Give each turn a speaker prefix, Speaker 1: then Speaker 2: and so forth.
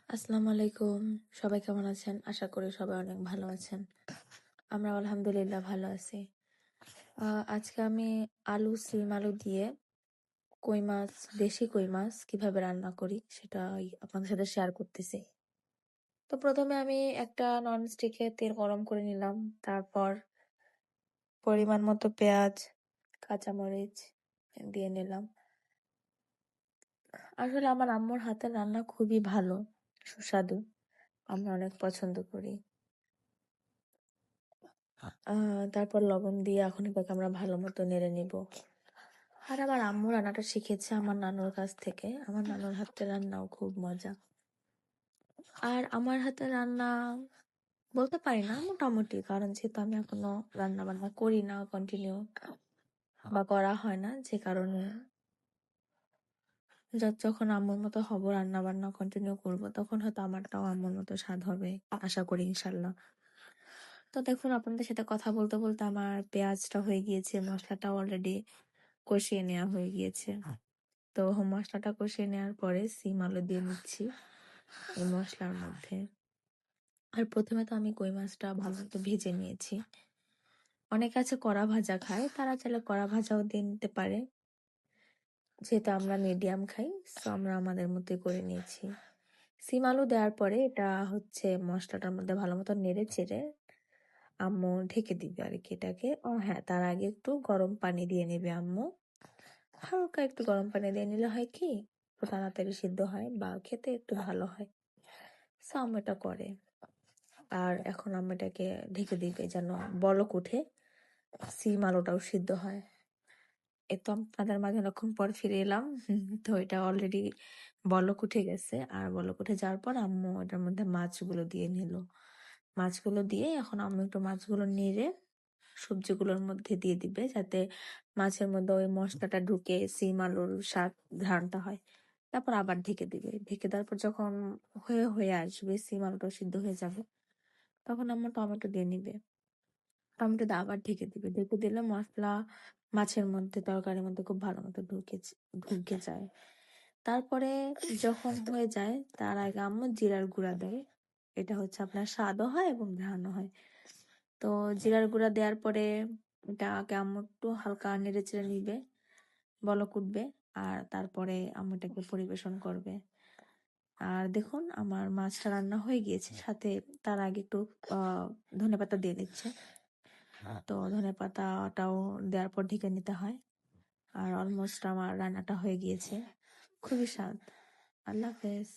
Speaker 1: আসসালামু আলাইকুম। সবাই কেমন আছেন? আশা করি সবাই অনেক ভালো আছেন। আমরা আলহামদুলিল্লাহ ভালো আছি। আজকে আমি সিম আলু দিয়ে কই মাছ, দেশি কই মাছ কিভাবে রান্না করি সেটাই আপনাদের সাথে শেয়ার করতেছি। তো প্রথমে আমি একটা ননস্টিকে তেল গরম করে নিলাম। তারপর পরিমাণ মতো পেঁয়াজ, কাঁচামরিচ দিয়ে নিলাম। আসলে আমার আম্মুর হাতের রান্না খুবই ভালো, সুস্বাদু। আমরা অনেক পছন্দ করি। তারপর লবণ দিয়ে এখন এটাকে আমরা ভালো মতো নেড়ে নিব। আর আমার আম্মু রান্নাটা শিখেছে আমার নানুর কাছ থেকে। আমার নানুর হাতের রান্নাও খুব মজা। আর আমার হাতের রান্না বলতে পারি না মোটামুটি, কারণ যেহেতু আমি এখনো রান্না বান্না করি না কন্টিনিউ বা করা হয় না, যে কারণে যখন আম্মুর মতো হব রান্না বান্না কন্টিনিউ করব, তখন হয়তো আমারটাও আম্মুর মতো স্বাদ হবে, আশা করি ইনশাল্লাহ। তো দেখুন, আপনাদের সাথে কথা বলতে বলতে আমার পেঁয়াজটা হয়ে গিয়েছে, মশলাটাও অলরেডি কষিয়ে নেওয়া হয়ে গিয়েছে। তো মশলাটা কষিয়ে নেওয়ার পরে সিম আলু দিয়ে নিচ্ছি এই মশলার মধ্যে। আর প্রথমে তো আমি কই মাছটা ভালো মতো ভেজে নিয়েছি। অনেকে আছে কড়া ভাজা খায়, তারা চাইলে কড়া ভাজাও দিয়ে নিতে পারে। যেহেতু আমরা মিডিয়াম খাই, তো আমরা আমাদের মতোই করে নিয়েছি। সিম আলু দেওয়ার পরে এটা হচ্ছে মশলাটার মধ্যে ভালো মতো নেড়ে চেড়ে আম্মু ঢেকে দিবে আর কি এটাকে। ও হ্যাঁ, তার আগে একটু গরম পানি দিয়ে নেবে আম্মু। হালকা একটু গরম পানি দিয়ে নিলে হয় কি, একটু তাড়াতাড়ি সিদ্ধ হয় বা খেতে একটু ভালো হয়। সো আম্মু এটা করে। আর এখন আম্মু এটাকে ঢেকে দিবে যেন বলক উঠে সিম আলুটাও সিদ্ধ হয়। এ তো আপনাদের মাঝে অনেকক্ষণ পর ফিরে এলাম। তো এটা অলরেডি বলক উঠে গেছে। আর বলক উঠে যাওয়ার পর আম্মু এটার মধ্যে মাছগুলো দিয়ে নিল। মাছগুলো দিয়ে এখন আম্মু একটু মাছগুলো নেড়ে সবজিগুলোর মধ্যে দিয়ে দিবে, যাতে মাছের মধ্যে ওই মশলাটা ঢুকে সিম আলুর স্বাদ ঘ্রাণটা হয়। তারপর আবার ঢেকে দিবে। ঢেকে দেওয়ার পর যখন হয়ে হয়ে আসবে, সিম আলুটা সিদ্ধ হয়ে যাবে, তখন আম্মু টমেটো দিয়ে নিবে। টমেটো দিয়ে আবার ঢেকে দিবে। ঢেকে দিলে মশলা মাছের মধ্যে, তরকারির মধ্যে খুব ভালো মতো ঢুকে যায়। তারপরে যখন হয়ে যায়, তার আগে আম্মু জিরার গুঁড়া দেয়। এটা হচ্ছে আপনার স্বাদও হয় এবং ঘ্রাণও হয়। তো জিরার গুঁড়া দেওয়ার পরে এটাকে আম্মু একটু হালকা নেড়ে চেড়ে নিবে, বলক উঠবে। আর তারপরে আম্মু এটাকে পরিবেশন করবে। আর দেখুন, আমার মাছটা রান্না হয়ে গিয়েছে। সাথে তার আগে একটু ধনেপাতা দিয়ে দিচ্ছে। তো ধনেপাতাটাও দেওয়ার পর ঢেকে নিতে হয়। আর অলমোস্ট আমার রান্নাটা হয়ে গিয়েছে। খুবই স্বাদ। আল্লাহ হাফেজ।